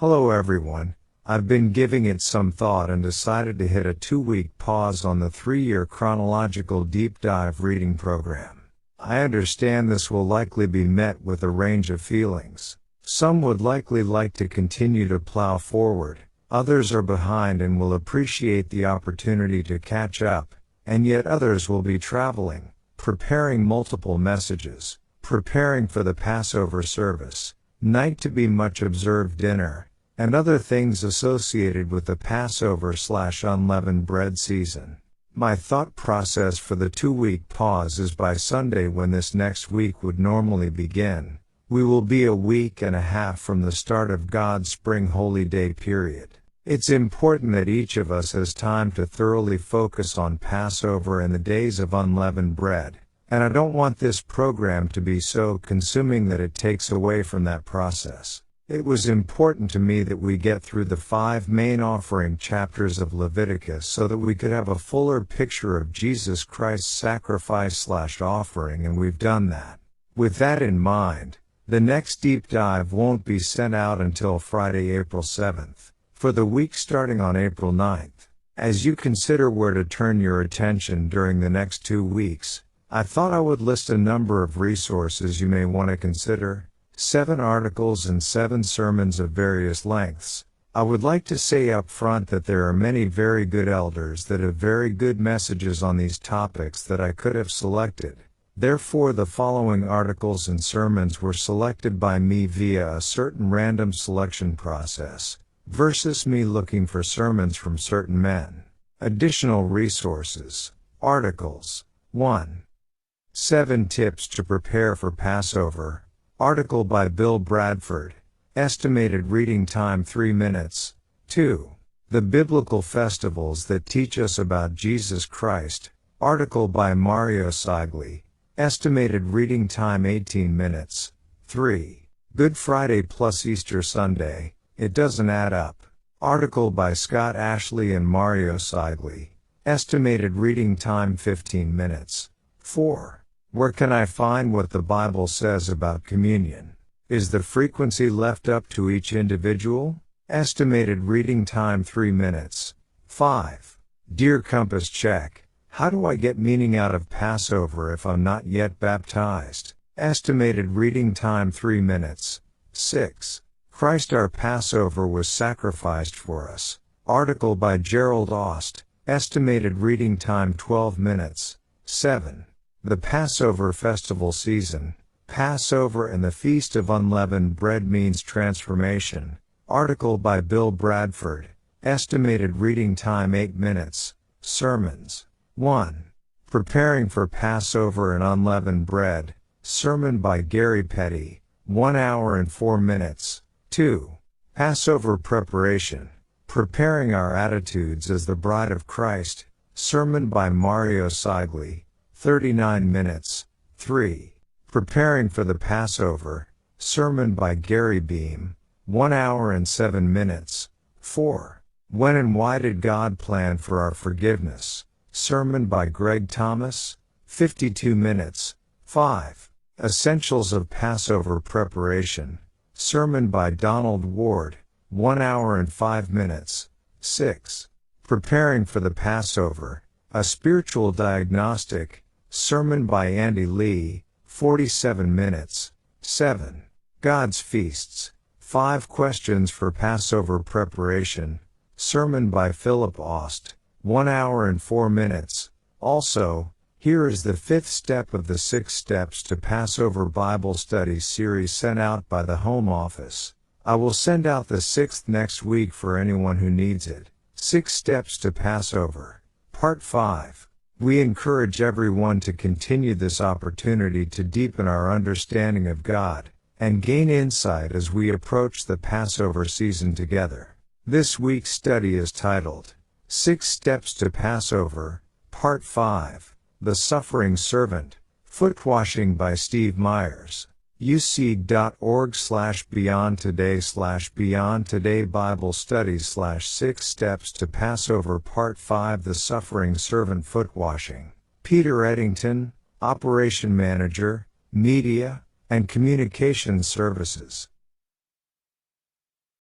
Hello everyone, I've been giving it some thought and decided to hit a 2-week pause on the 3-year chronological deep dive reading program. I understand this will likely be met with a range of feelings. Some would likely like to continue to plow forward, others are behind and will appreciate the opportunity to catch up, and yet others will be traveling, preparing multiple messages, preparing for the Passover service, night to be much observed dinner, and other things associated with the Passover/unleavened bread season. My thought process for the 2-week pause is by Sunday, when this next week would normally begin, we will be a week and a half from the start of God's spring holy day period. It's important that each of us has time to thoroughly focus on Passover and the days of unleavened bread, and I don't want this program to be so consuming that it takes away from that process. It was important to me that we get through the 5 main offering chapters of Leviticus so that we could have a fuller picture of Jesus Christ's sacrifice/offering, and we've done that. With that in mind, the next deep dive won't be sent out until Friday, April 7th, for the week starting on April 9th. As you consider where to turn your attention during the next 2 weeks, I thought I would list a number of resources you may want to consider. 7 articles and 7 sermons of various lengths. I would like to say up front that there are many very good elders that have very good messages on these topics that I could have selected. Therefore, the following articles and sermons were selected by me via a certain random selection process, versus me looking for sermons from certain men. Additional resources. Articles. 1. 7 Tips to Prepare for Passover. Article by Bill Bradford. Estimated reading time 3 minutes. 2. The Biblical Festivals That Teach Us About Jesus Christ. Article by Mario Sigli. Estimated reading time 18 minutes. 3. Good Friday plus Easter Sunday. It Doesn't Add Up. Article by Scott Ashley and Mario Sigli. Estimated reading time 15 minutes. 4. Where can I find what the Bible says about communion? Is the frequency left up to each individual? Estimated reading time 3 minutes. 5. Dear Compass Check, how do I get meaning out of Passover if I'm not yet baptized? Estimated reading time 3 minutes. 6. Christ our Passover was sacrificed for us. Article by Gerald Ost. Estimated reading time 12 minutes. 7. The Passover Festival Season. Passover and the Feast of Unleavened Bread Means Transformation. Article by Bill Bradford. Estimated reading time 8 minutes. Sermons. 1. Preparing for Passover and Unleavened Bread. Sermon by Gary Petty. 1 hour and 4 minutes. 2. Passover Preparation. Preparing Our Attitudes as the Bride of Christ. Sermon by Mario Sigli. 39 minutes. 3. Preparing for the Passover. Sermon by Gary Beam. 1 hour and 7 minutes. 4. When and Why Did God Plan for Our Forgiveness? Sermon by Greg Thomas. 52 minutes. 5. Essentials of Passover Preparation. Sermon by Donald Ward. 1 hour and 5 minutes. 6. Preparing for the Passover. A Spiritual Diagnostic. Sermon by Andy Lee. 47 minutes. 7. God's Feasts. 5 Questions for Passover Preparation. Sermon by Philip Ost. 1 hour and 4 minutes. Also, here is the 5th step of the 6 Steps to Passover Bible Study series sent out by the Home Office. I will send out the 6th next week for anyone who needs it. 6 Steps to Passover. Part 5. We encourage everyone to continue this opportunity to deepen our understanding of God and gain insight as we approach the Passover season together. This week's study is titled, 6 Steps to Passover, Part 5, The Suffering Servant, Foot Washing by Steve Myers. useed.org/beyondtoday/beyondtoday Bible Studies/6 Steps to Passover Part 5 The Suffering Servant Foot Washing. Peter Eddington, Operation Manager, Media, and Communications Services.